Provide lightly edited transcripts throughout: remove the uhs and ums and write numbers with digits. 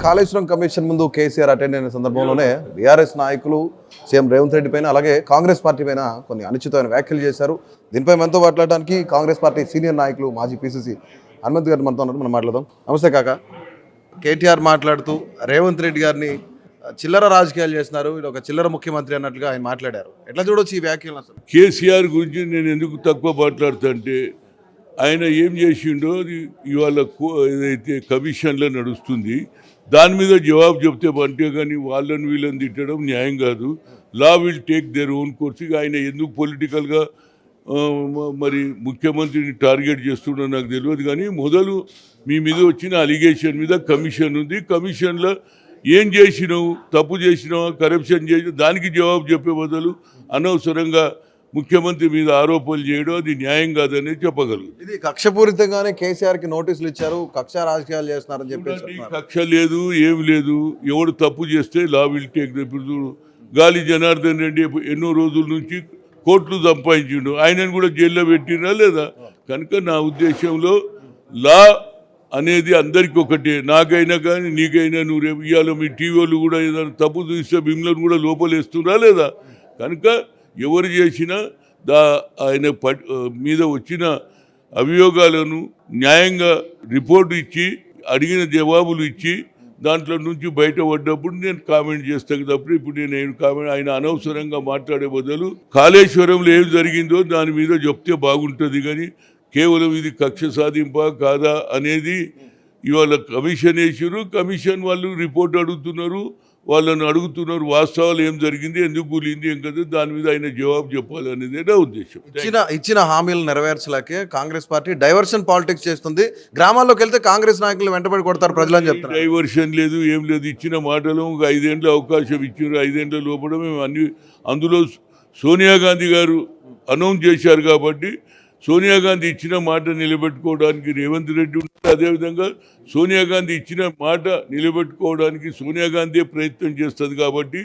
Kaleshwaram commission ముందు KCR attend అయిన సందర్భంలోనే బీఆర్ఎస్ నాయకులు సీఎం రేవంత్ రెడ్డి పైన అలాగే కాంగ్రెస్ పార్టీ పైన కొన్ని అనుచితమైన వ్యాఖ్యలు చేశారు. దీనిపై మనతో మాట్లాడడానికి కాంగ్రెస్ పార్టీ సీనియర్ నాయకులు మాజీ పీసీసీ హనుమంత్ గారు మనతో ఉన్నారు. మనం మాట్లాడదాం. నమస్తే కాక. కేటీఆర్ మాట్లాడుతూ రేవంత్ రెడ్డి గారిని చిల్లర రాజకీయాలు చేస్తున్నారు, ఇది ఒక చిల్లర ముఖ్యమంత్రి అన్నట్లుగా ఆయన మాట్లాడారు. ఎట్లా చూడొచ్చు ఈ వ్యాఖ్యలు? అసలు కేసీఆర్ గురించి నేను ఎందుకు తక్కువ మాట్లాడుతుంటే ఆయన ఏం చేసిండో అది ఇవాళ ఏదైతే కమిషన్లో నడుస్తుంది దాని మీద జవాబు చెప్తే అంటే కానీ వాళ్ళని వీళ్ళని తిట్టడం న్యాయం కాదు. Law will take their own course. ఆయన ఎందుకు పొలిటికల్గా మరి ముఖ్యమంత్రిని టార్గెట్ చేస్తుండో నాకు తెలియదు. కానీ మొదలు మీ మీద వచ్చిన అలిగేషన్ మీద కమిషన్ ఉంది, కమిషన్లో ఏం చేసినావు, తప్పు చేసినావా, కరప్షన్ చేసినావు, దానికి జవాబు చెప్పే బదులు అనవసరంగా ముఖ్యమంత్రి మీద ఆరోపణలు చేయడం అది న్యాయం కాదని చెప్పగలరు. ఇది కక్షపూరితంగానే కేసీఆర్ కి నోటీసులు ఇచ్చారు, కక్ష రాజకీయాలు చేస్తున్నారని చెప్పేసి. కక్ష లేదు, ఏమి లేదు. ఎవడు తప్పు చేస్తే లా విల్ టేక్. ఇప్పుడు గాలి జనార్దన్ రెడ్డి ఎన్నో రోజుల నుంచి కోట్లు సంపాదించిండు, ఆయనను కూడా జైల్లో పెట్టినా లేదా? కనుక నా ఉద్దేశంలో లా అనేది అందరికీ ఒకటే. నాకైనా కానీ నీకైనా నువ్వు రేపు ఇవాళ మీ టీవీలు కూడా ఏదైనా తప్పు చూస్తే మిమ్మల్ని కూడా లోపలేస్తున్నా లేదా? కనుక ఎవరు చేసినా ఆయన మీద వచ్చిన అభియోగాలను న్యాయంగా రిపోర్టు ఇచ్చి అడిగిన జవాబులు ఇచ్చి దాంట్లో నుంచి బయటపడ్డప్పుడు నేను కామెంట్ చేస్తాను తప్పుడు ఇప్పుడు నేను కామెంట్ ఆయన అనవసరంగా మాట్లాడే బదులు కాళేశ్వరంలో ఏం జరిగిందో దాని మీద చెప్తే బాగుంటుంది. కానీ కేవలం ఇది కక్ష సాధింపా కాదా అనేది ఇవాళ కమిషన్ వేసారు, కమిషన్ వాళ్ళు రిపోర్ట్ అడుగుతున్నారు, వాళ్ళని అడుగుతున్నారు వాస్తవాలు ఏం జరిగింది, ఎందుకు కూలింది, ఏం కదా, దాని మీద ఆయన జవాబు చెప్పాలనేది నా ఉద్దేశం. ఇచ్చిన హామీలు నెరవేర్చలేకే కాంగ్రెస్ పార్టీ డైవర్షన్ పాలిటిక్స్ చేస్తుంది. గ్రామాల్లోకి వెళ్తే కాంగ్రెస్ నాయకులు వెంటబడి కొడతారు ప్రజలని చెప్తారు. డైవర్షన్ లేదు, ఏం లేదు. ఇచ్చిన మాటలు 5 ఏళ్ళ అవకాశం ఇచ్చారు. 5 ఏళ్ళ లోపల మేము అందులో సోనియా గాంధీ గారు అనౌన్స్ చేశారు కాబట్టి సోనియా గాంధీ ఇచ్చిన మాట నిలబెట్టుకోవడానికి రేవంత్ రెడ్డి ఉంటారు. అదేవిధంగా సోనియా గాంధీ ఇచ్చిన మాట నిలబెట్టుకోవడానికి సోనియా గాంధీ ప్రయత్నం చేస్తుంది. కాబట్టి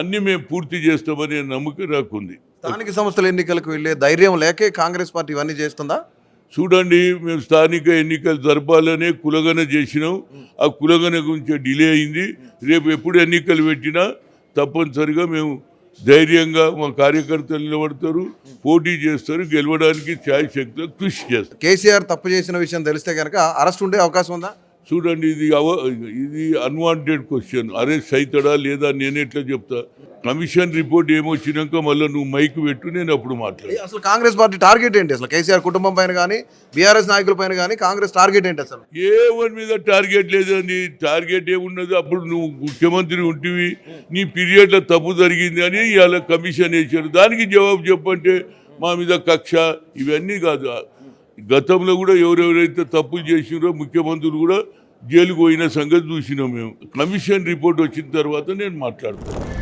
అన్ని మేము పూర్తి చేస్తామనే నమ్మకం నాకుంది. స్థానిక సంస్థల ఎన్నికలకు వెళ్ళే ధైర్యం లేకే కాంగ్రెస్ పార్టీ ఇవన్నీ చేస్తుందా? చూడండి, మేము స్థానిక ఎన్నికలు జరపాలనే కులగన చేసినాం. ఆ కులగన గురించి డిలే అయింది. రేపు ఎప్పుడు ఎన్నికలు పెట్టినా తప్పనిసరిగా మేము ధైర్యంగా మా కార్యకర్తలు నిలబడతారు, పోటీ చేస్తారు, గెలవడానికి ఛాయశక్తిగా కృషి చేస్తారు. కేసీఆర్ తప్పు చేసిన విషయం తెలిస్తే కనుక అరెస్ట్ ఉండే అవకాశం ఉందా? చూడండి, ఇది అన్వాంటెడ్ క్వశ్చన్. అరెస్ట్ అవుతాడా లేదా నేను ఎట్లా చెప్తా? కమిషన్ రిపోర్ట్ ఏమొచ్చినాక మళ్ళీ నువ్వు మైక్ పెట్టు, నేను అప్పుడు మాట్లాడు. అసలు కాంగ్రెస్ పార్టీ టార్గెట్ ఏంటి? అసలు కేసీఆర్ కుటుంబం పైన కానీ బీఆర్ఎస్ నాయకుల పైన కానీ కాంగ్రెస్ టార్గెట్ ఏంటి? అసలు ఏవని మీద టార్గెట్ లేదండి. టార్గెట్ ఏమున్నది? అప్పుడు నువ్వు ముఖ్యమంత్రి ఉంటివి, నీ పీరియడ్లో తప్పు జరిగింది అని ఇవాళ కమిషన్ వేసారు, దానికి జవాబు చెప్పంటే మా మీద కక్ష ఇవన్నీ కాదు. గతంలో కూడా ఎవరెవరైతే తప్పులు చేసినారో ముఖ్యమంత్రులు కూడా జైలుకు పోయిన సంగతి చూసినాం మేము. కమిషన్ రిపోర్ట్ వచ్చిన తర్వాత నేను మాట్లాడుతాను.